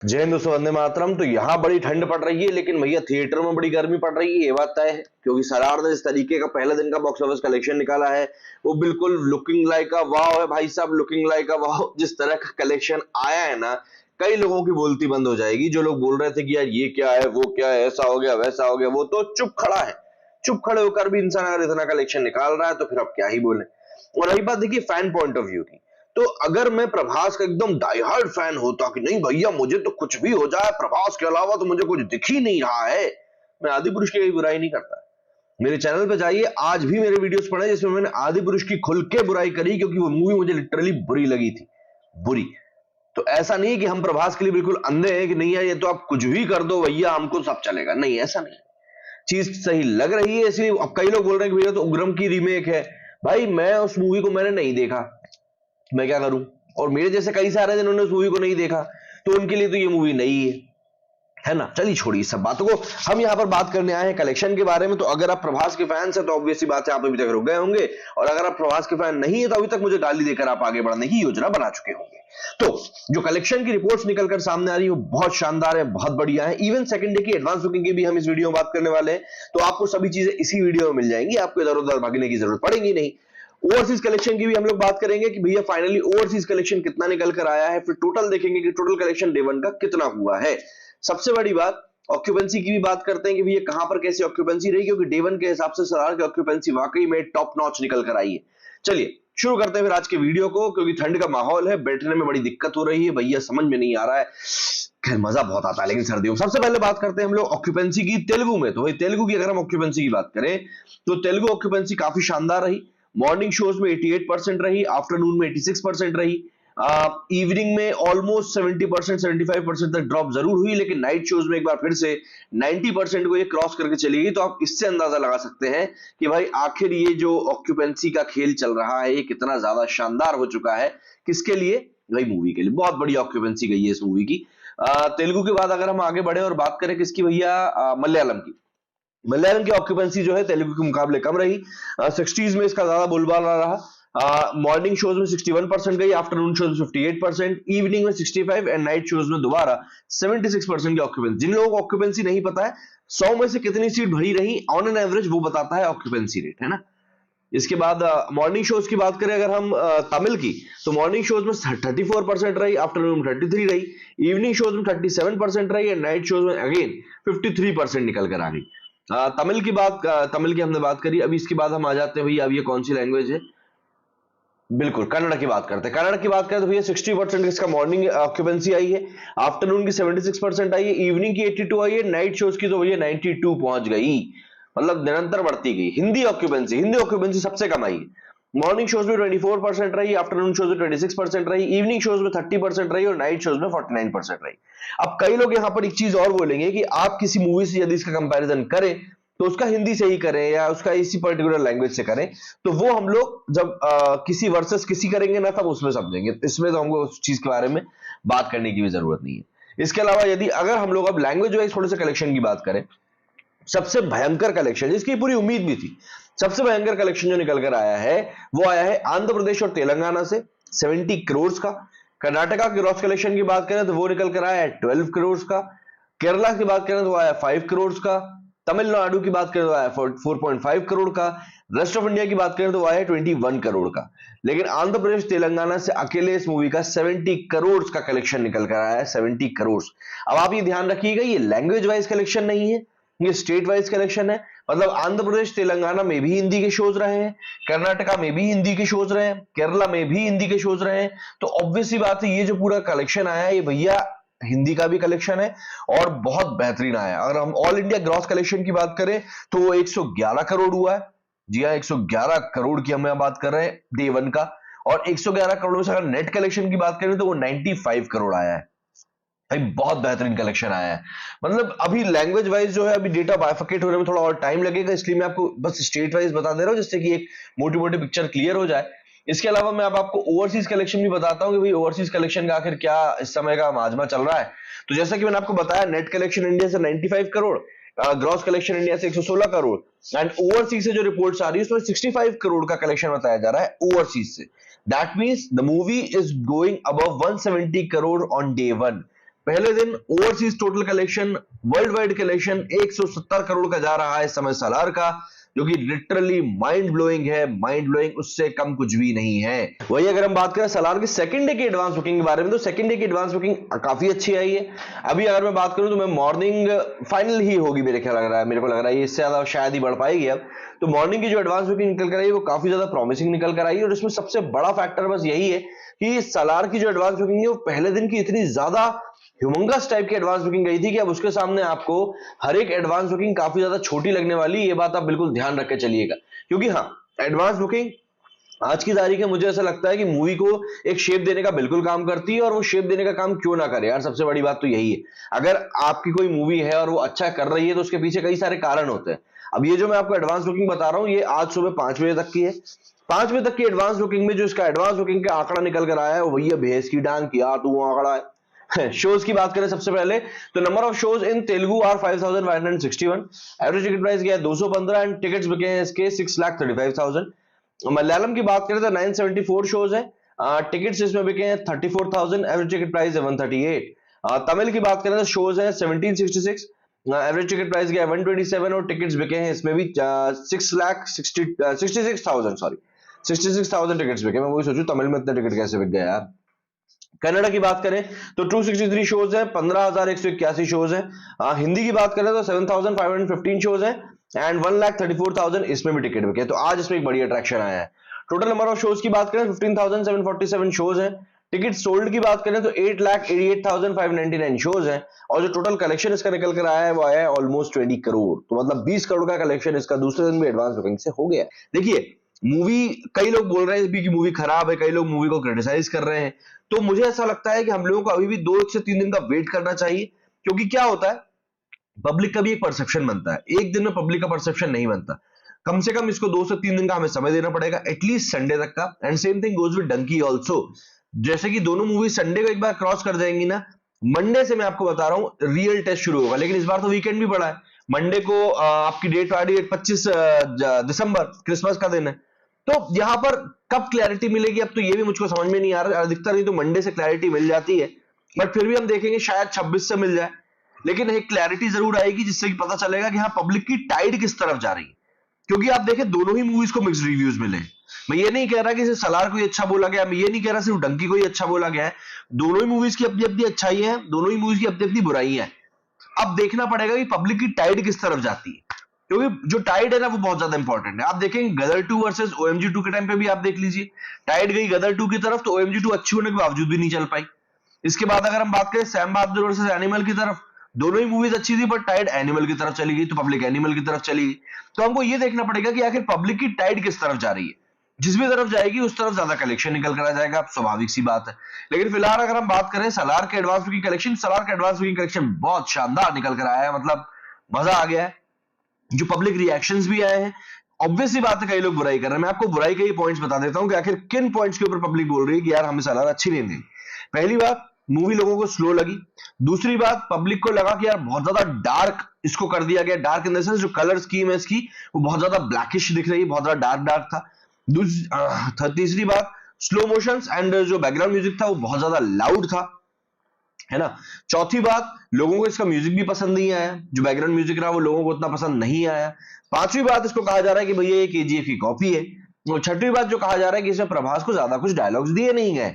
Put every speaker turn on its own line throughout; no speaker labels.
जय हिंद दोस्तों, वंदे मातरम। तो यहाँ बड़ी ठंड पड़ रही है, लेकिन भैया थिएटर में बड़ी गर्मी पड़ रही है, ये बात तय है। क्योंकि सलार ने जिस तरीके का पहले दिन का बॉक्स ऑफिस कलेक्शन निकाला है, वो बिल्कुल लुकिंग लाइक अ वाव है भाई साहब, लुकिंग लाइक अ वाव। जिस तरह का कलेक्शन आया है ना, कई लोगों की बोलती बंद हो जाएगी। जो लोग बोल रहे थे कि यार ये क्या है, वो क्या है, ऐसा हो गया वैसा हो गया, वो तो चुप खड़ा है। चुप खड़े होकर भी इंसान अगर इतना कलेक्शन निकाल रहा है तो फिर अब क्या ही बोले। और रही बात देखिए फैन पॉइंट ऑफ व्यू की, तो अगर मैं प्रभास का एकदम डाई हार्ड फैन होता कि नहीं भैया मुझे तो कुछ भी हो जाए, प्रभास के अलावा तो मुझे कुछ दिख ही नहीं रहा है, मैं आदि पुरुष की कोई बुराई नहीं करता। मेरे चैनल पे जाइए, आज भी मेरे वीडियोस पढ़े जिसमें मैंने आदि पुरुष की खुल के बुराई करी, क्योंकि वो मूवी मुझे लिटरली बुरी लगी थी, बुरी। तो ऐसा नहीं कि हम प्रभास के लिए बिल्कुल अंधे हैं कि नहीं है ये तो आप कुछ भी कर दो भैया हमको सब चलेगा, नहीं ऐसा नहीं। चीज सही लग रही है इसलिए। अब कई लोग बोल रहे हैं कि भैया तो उग्रम की रीमेक है। भाई मैं उस मूवी को मैंने नहीं देखा, मैं क्या करूं। और मेरे जैसे कई सारे जिन्होंने उस मूवी को नहीं देखा, तो उनके लिए तो ये मूवी नहीं है ना। चलिए छोड़िए सब बातों को, हम यहाँ पर बात करने आए हैं कलेक्शन के बारे में। तो अगर आप प्रभास के फैंस हैं तो ऑब्वियसली बात है आप अभी तक रुक गए होंगे, और अगर आप प्रभास के फैन नहीं है तो अभी तक मुझे गाली देकर आप आगे बढ़ने की योजना बना चुके होंगे। तो जो कलेक्शन की रिपोर्ट्स निकलकर सामने आ रही है वो बहुत शानदार है, बहुत बढ़िया है। इवन सेकंड डे की एडवांस बुकिंग की भी हम इस वीडियो में बात करने वाले हैं, तो आपको सभी चीजें इसी वीडियो में मिल जाएंगी, आपको इधर उधर भागने की जरूरत पड़ेगी नहीं। ओवरसीज कलेक्शन की भी हम लोग बात करेंगे कि भैया फाइनली ओवरसीज कलेक्शन कितना निकल कर आया है, फिर टोटल देखेंगे कि टोटल कलेक्शन डे वन का कितना हुआ है। सबसे बड़ी बात ऑक्यूपेंसी की भी बात करते हैं कि भैया कहां पर कैसी ऑक्यूपेंसी रही, क्योंकि डे वन के हिसाब से सलार की ऑक्यूपेंसी वाकई में टॉप नॉच निकल कर आई है। चलिए शुरू करते हैं फिर आज के वीडियो को, क्योंकि ठंड का माहौल है, बैठने में बड़ी दिक्कत हो रही है भैया, समझ में नहीं आ रहा है। खैर मजा बहुत आता है लेकिन सर्दियों में। सबसे पहले बात करते हैं हम लोग ऑक्यूपेंसी की तेलुगु में। तो भाई तेलुगु की अगर हम ऑक्यूपेंसी की बात करें तो तेलुगु ऑक्यूपेंसी काफी शानदार रही। मॉर्निंग शोज में 88% रही, आफ्टरनून में 86% रही, इवनिंग में ऑलमोस्ट 70% 75% तक ड्रॉप जरूर हुई, लेकिन नाइट शोज में एक बार फिर से 90% को ये क्रॉस करके चली गई। तो आप इससे अंदाजा लगा सकते हैं कि भाई आखिर ये जो ऑक्यूपेंसी का खेल चल रहा है ये कितना ज्यादा शानदार हो चुका है। किसके लिए? भाई मूवी के लिए। बहुत बड़ी ऑक्यूपेंसी गई है इस मूवी की। तेलुगु के बाद अगर हम आगे बढ़े और बात करें किसकी भैया, मलयालम की। मलयालम की ऑक्यूपेंसी जो है तेलुगु के मुकाबले कम रही, 60s में इसका ज्यादा बोलबाला रहा। मॉर्निंग शोज में 61% गई, आफ्टरनून शोज में 58%, इवनिंग में 65 एंड नाइट शोज में दोबारा 76% की ऑक्यूपेंसी। जिन लोगों को ऑक्यूपेंसी नहीं पता है 100 में से कितनी सीट भरी रही ऑन एन एवरेज, वो बताता है ऑक्यूपेंसी रेट, है ना। इसके बाद मॉर्निंग शोज की बात करें अगर हम तमिल की, तो मॉर्निंग शोज में 34% रही, आफ्टरनून में 33 रही, इवनिंग शोज में 37% रही एंड नाइट शोज में अगेन 53% निकल कर आ गई। तमिल की हमने बात करी। अभी इसके बाद हम आ जाते हैं भैया, अब ये कौन सी लैंग्वेज है, बिल्कुल कन्नड़ की बात करते हैं। कन्नड़ की बात करें तो भैया 60% इसका मॉर्निंग ऑक्यूपेंसी आई है, आफ्टरनून की 76% आई है, इवनिंग की 82 आई है, नाइट शोज की तो भैया 92 पहुंच गई, मतलब निरंतर बढ़ती गई। हिंदी ऑक्यूपेंसी सबसे कम आई है। मॉर्निंग शोज में 24% रही, आफ्टरनून शोज में 26% रही, इवनिंग शोज में 30% रही और नाइट शोज में 49% रही। अब कई लोग यहां पर एक चीज और बोलेंगे कि आप किसी मूवी से यदि इसका कंपैरिजन करें तो उसका हिंदी से ही करें या उसका इसी पर्टिकुलर लैंग्वेज से करें, तो वो हम लोग जब किसी वर्सेस किसी करेंगे ना तब उसमें समझेंगे। इसमें तो हमको उस चीज के बारे में बात करने की भी जरूरत नहीं है। इसके अलावा यदि अगर हम लोग अब लैंग्वेज वाइज थोड़े से कलेक्शन की बात करें, सबसे भयंकर कलेक्शन जिसकी पूरी उम्मीद भी थी, सबसे भयंकर कलेक्शन जो निकल कर आया है वो आया है आंध्र प्रदेश और तेलंगाना से 70 करोड़ का। कर्नाटका के ग्रॉस कलेक्शन की बात करें तो वो निकल कर आया है 12 करोड़ का। केरला की बात करें तो आया 5 करोड़ का। तमिलनाडु की बात करें तो आया 4.5 करोड़ का। रेस्ट ऑफ इंडिया की बात करें तो आया 21 करोड़ का। लेकिन आंध्र प्रदेश तेलंगाना से अकेले इस मूवी का 70 करोड़ का कलेक्शन निकल कर आया है, 70 करोड़। अब आप ये ध्यान रखिएगा ये लैंग्वेज वाइज कलेक्शन नहीं है, ये स्टेट वाइज कलेक्शन है। मतलब आंध्र प्रदेश तेलंगाना में भी हिंदी के शोज रहे हैं, कर्नाटका में भी हिंदी के शोज रहे हैं, केरला में भी हिंदी के शोज रहे हैं। तो ऑब्वियसली बात है ये जो पूरा कलेक्शन आया है ये भैया हिंदी का भी कलेक्शन है और बहुत बेहतरीन आया है। अगर हम ऑल इंडिया ग्रॉस कलेक्शन की बात करें तो वो 111 करोड़ हुआ है। जी हाँ, 111 करोड़ की हम बात कर रहे हैं डे वन का। और 111 करोड़ में से अगर नेट कलेक्शन की बात करें तो वो 95 करोड़ आया है। भाई बहुत बेहतरीन कलेक्शन आया है। मतलब अभी लैंग्वेज वाइज जो है अभी डेटा बाइफिकेट होने में थोड़ा और टाइम लगेगा, इसलिए मैं आपको बस स्टेट वाइज बता दे रहा हूं जिससे कि एक मोटी मोटी पिक्चर क्लियर हो जाए। इसके अलावा मैं अब आपको ओवरसीज कलेक्शन भी बताता हूं कि भाई ओवरसीज कलेक्शन का आखिर क्या इस समय का माजमा चल रहा है। तो जैसा कि मैंने आपको बताया नेट कलेक्शन इंडिया से 95 करोड़, ग्रॉस कलेक्शन इंडिया से 116 करोड़ एंड ओवरसीज से जो रिपोर्ट्स आ रही है उसमें 65 करोड़ का कलेक्शन बताया जा रहा है ओवरसीज से। That means the movie is going above 170 crore on day one. पहले दिन overseas total collection, world wide collection 170 crore का जा रहा है इस समय सालार का, जो कि लिटरली माइंड ब्लोइंग है, माइंड ब्लोइंग, उससे कम कुछ भी नहीं है। वही अगर हम बात करें सालार की सेकंड डे की एडवांस बुकिंग के बारे में, तो सेकंड डे की एडवांस बुकिंग काफी अच्छी आई है। अभी अगर मैं बात करूं तो मैं मॉर्निंग फाइनल ही होगी, मेरे ख्याल लग रहा है, मेरे को लग रहा है इससे ज्यादा शायद ही बढ़ पाएगी अब। तो मॉर्निंग की जो एडवांस बुकिंग निकल कर आई है वो काफी ज्यादा प्रॉमिसिंग निकल कर आई है, और इसमें सबसे बड़ा फैक्टर बस यही है कि सालार की जो एडवांस बुकिंग है वो पहले दिन की इतनी ज्यादा ह्यूमंगस टाइप की एडवांस बुकिंग गई थी कि अब उसके सामने आपको हर एक एडवांस बुकिंग काफी ज्यादा छोटी लगने वाली, ये बात आप बिल्कुल ध्यान रख के चलिएगा। क्योंकि हाँ, एडवांस बुकिंग आज की तारीख में मुझे ऐसा लगता है कि मूवी को एक शेप देने का बिल्कुल काम करती है, और वो शेप देने का काम क्यों ना करे यार, सबसे बड़ी बात तो यही है। अगर आपकी कोई मूवी है और वो अच्छा कर रही है तो उसके पीछे कई सारे कारण होते हैं। अब ये जो मैं आपको एडवांस बुकिंग बता रहा हूं ये आज सुबह 5 बजे तक की है। 5 बजे तक की एडवांस बुकिंग में जो इसका एडवांस बुकिंग का आंकड़ा निकल कर आया है वो भैया भैंस की डांग किया तो वो आंकड़ा है। शोज की बात करें सबसे पहले, तो number of shows in Telugu are 5561, average ticket price गया है 215 एंड टिकट्स बिके हैं इसके 6,35,000। मलयालम की बात करें तो 974 शोज है, टिकट्स इसमें बिके हैं 34,000, एवरेज टिकट प्राइस है 138। तमिल की बात करें तो शोज है 1766, एवरेज टिकट प्राइस गया 127 और टिकट्स बिके हैं इसमें भी 66,000, सॉरी 66,000 टिकट्स बिके। मैं वही सोचूं तमिल में इतने टिकट कैसे बिक गए यार। कनाडा की बात करें तो 263 शोज है, 15,181 शोज है। हिंदी की बात करें तो 7,515 शोज है एंड 1,34,000 इसमें भी टिकट बिके। तो आज इसमें एक बड़ी अट्रैक्शन आया है। टोटल नंबर ऑफ शोज की बात करें 15,747 शोज है। टिकट सोल्ड की बात करें तो 8,88,599 शोज है, और जो टोटल कलेक्शन इसका निकल कर आया है वो आया है ऑलमोस्ट 20 करोड़। तो मतलब 20 करोड़ का कलेक्शन इसका दूसरे दिन भी एडवांस बुकिंग से हो गया। देखिए मूवी, कई लोग बोल रहे हैं कि मूवी खराब है, कई लोग मूवी को क्रिटिसाइज कर रहे हैं, तो मुझे ऐसा लगता है कि हम लोगों को अभी भी 2 से 3 दिन का वेट करना चाहिए। क्योंकि क्या होता है, पब्लिक का भी एक परसेप्शन बनता है, एक दिन में पब्लिक का परसेप्शन नहीं बनता। कम से कम इसको 2 से 3 दिन का हमें समय देना पड़ेगा, एटलीस्ट संडे तक का। And same thing goes with Dunki also. जैसे कि दोनों मूवी संडे को एक बार क्रॉस कर जाएंगी ना, मंडे से मैं आपको बता रहा हूं रियल टेस्ट शुरू होगा। लेकिन इस बार तो वीकेंड भी पड़ा है, मंडे को आपकी डेट आ रही है 25 दिसंबर, क्रिसमस का दिन है। तो यहां पर कब क्लैरिटी मिलेगी अब तो ये भी मुझको समझ में नहीं आ रहा। अधिकतर नहीं तो मंडे से क्लैरिटी मिल जाती है, बट फिर भी हम देखेंगे शायद 26 से मिल जाए। लेकिन एक क्लैरिटी जरूर आएगी जिससे कि पता चलेगा कि हाँ पब्लिक की टाइड किस तरफ जा रही है। क्योंकि आप देखें दोनों ही मूवीज को मिक्स्ड रिव्यूज मिले। मैं ये नहीं कह रहा कि सिर्फ सलार को ही अच्छा बोला गया, मैं ये नहीं कह रहा सिर्फ डंकी को ही अच्छा बोला गया है। दोनों ही मूवीज की अपनी अपनी अच्छाई है, दोनों ही मूवीज की अपनी अपनी बुराई है। अब देखना पड़ेगा कि पब्लिक की टाइड किस तरफ जाती है, क्योंकि जो टाइड है ना वो बहुत ज्यादा इंपॉर्टेंट है। आप देखेंगे गदर 2 वर्सेस ओएमजी 2 के टाइम पे भी आप देख लीजिए, टाइड गई गदर 2 की तरफ तो ओएमजी 2 अच्छी होने के बावजूद भी नहीं चल पाई। इसके बाद अगर हम बात करें सैम बहादुर वर्सेस एनिमल की तरफ, दोनों ही मूवीज अच्छी थी बट टाइड एनिमल की तरफ चली गई, तो पब्लिक एनिमल की तरफ चली गई। तो हमको ये देखना पड़ेगा कि आखिर पब्लिक की टाइड किस तरफ जा रही है। जिस भी तरफ जाएगी उस तरफ ज्यादा कलेक्शन निकल कर आ जाएगा, स्वाभाविक सी बात है। लेकिन फिलहाल अगर हम बात करें सलार के एडवांस बुकिंग कलेक्शन, सलार का एडवांस बुकिंग कलेक्शन बहुत शानदार निकल कर आया है, मतलब मजा आ गया है। जो पब्लिक रिएक्शंस भी आए हैं, ऑब्वियसली बात है कई लोग बुराई कर रहे हैं। मैं आपको बुराई के ही पॉइंट्स बता देता हूं कि आखिर किन पॉइंट्स के ऊपर पब्लिक बोल रही है कि यार हमें सलार अच्छी नहीं लगी। पहली बात, मूवी लोगों को स्लो लगी। दूसरी बात, पब्लिक को लगा कि यार बहुत ज्यादा डार्क इसको कर दिया गया। डार्क इन द सेंस जो कलर स्कीम है इसकी वो बहुत ज्यादा ब्लैकिश दिख रही है, बहुत ज्यादा डार्क डार्क था। तीसरी बात, स्लो मोशंस एंड जो बैकग्राउंड म्यूजिक था वो बहुत ज्यादा लाउड था, है ना। चौथी बात, लोगों को इसका म्यूजिक भी पसंद नहीं आया, जो बैकग्राउंड म्यूजिक रहा वो लोगों को उतना पसंद नहीं आया। पांचवी बात, इसको कहा जा रहा है कि भैया ये केजीएफ की कॉपी है। और छठवीं बात जो कहा जा रहा है कि इसमें प्रभास को ज्यादा कुछ डायलॉग्स दिए नहीं गए।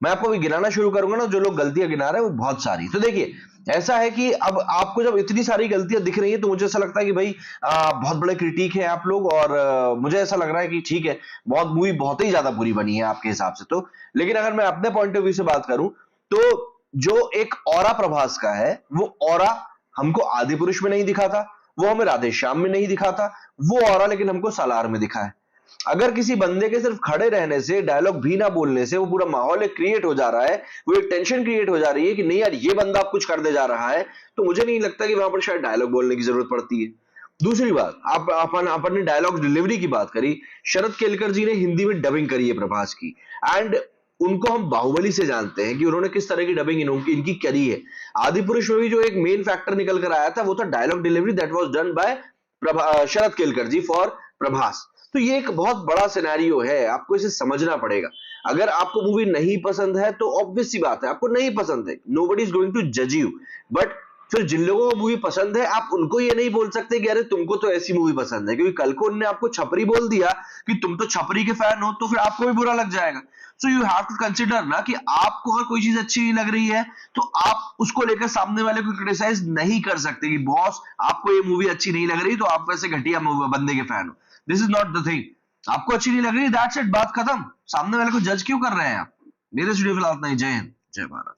मैं आपको भी गिनाना शुरू करूंगा ना, जो लोग गलतियां गिना रहे हैं वो बहुत सारी। तो देखिए ऐसा है कि अब आपको जब इतनी सारी गलतियां दिख रही है तो मुझे ऐसा लगता है कि भाई बहुत बड़े क्रिटिक है आप लोग, और मुझे ऐसा लग रहा है कि ठीक है बहुत मूवी बहुत ही ज्यादा बुरी बनी है आपके हिसाब से तो। लेकिन अगर मैं अपने पॉइंट ऑफ व्यू से बात करूं तो जो एक ऑरा प्रभास का है वो ऑरा हमको आदि पुरुष में नहीं दिखा था, वो हमें राधे श्याम में नहीं दिखा था, वो ऑरा लेकिन हमको सालार में दिखा है। अगर किसी बंदे के सिर्फ खड़े रहने से, डायलॉग भी ना बोलने से वो पूरा माहौल एक क्रिएट हो जा रहा है, वो एक टेंशन क्रिएट हो जा रही है कि नहीं यार ये बंदा अब कुछ करने जा रहा है, तो मुझे नहीं लगता कि वहां पर शायद डायलॉग बोलने की जरूरत पड़ती है। दूसरी बात, अपन ने डायलॉग डिलीवरी की बात करी, शरद केलकर जी ने हिंदी में डबिंग करी है प्रभास की, एंड उनको हम बाहुबली से जानते हैं कि उन्होंने किस तरह की डबिंग इनकी करी है। आदि पुरुष में भी जो एक मेन फैक्टर निकल कर आया था वो था dialogue delivery, that was done by Sharad Kelkar ji for Prabhas. तो ये एक बहुत बड़ा सिनेरियो है, आपको इसे समझना पड़ेगा। अगर आपको मूवी नहीं पसंद है तो ऑब्वियस सी बात है आपको नहीं पसंद है, नोबडी इज गोइंग टू जज यू। बट फिर जिन लोगों को मूवी पसंद है आप उनको ये नहीं बोल सकते कि अरे तुमको तो ऐसी मूवी पसंद है, क्योंकि कल को उनने आपको छपरी बोल दिया कि तुम तो छपरी के फैन हो तो फिर आपको भी बुरा लग जाएगा। So you have to consider ना कि आपको अगर कोई चीज अच्छी नहीं लग रही है तो आप उसको लेकर सामने वाले को क्रिटिसाइज नहीं कर सकते कि बॉस आपको ये मूवी अच्छी नहीं लग रही तो आप वैसे घटिया बंदे के फैन हो। This is not the thing. आपको अच्छी नहीं लग रही, दैट्स इट, बात खत्म। सामने वाले को जज क्यों कर रहे हैं आप। मेरे स्टूडियो फिलहाल इतना ही। जय हिंद, जय भारत।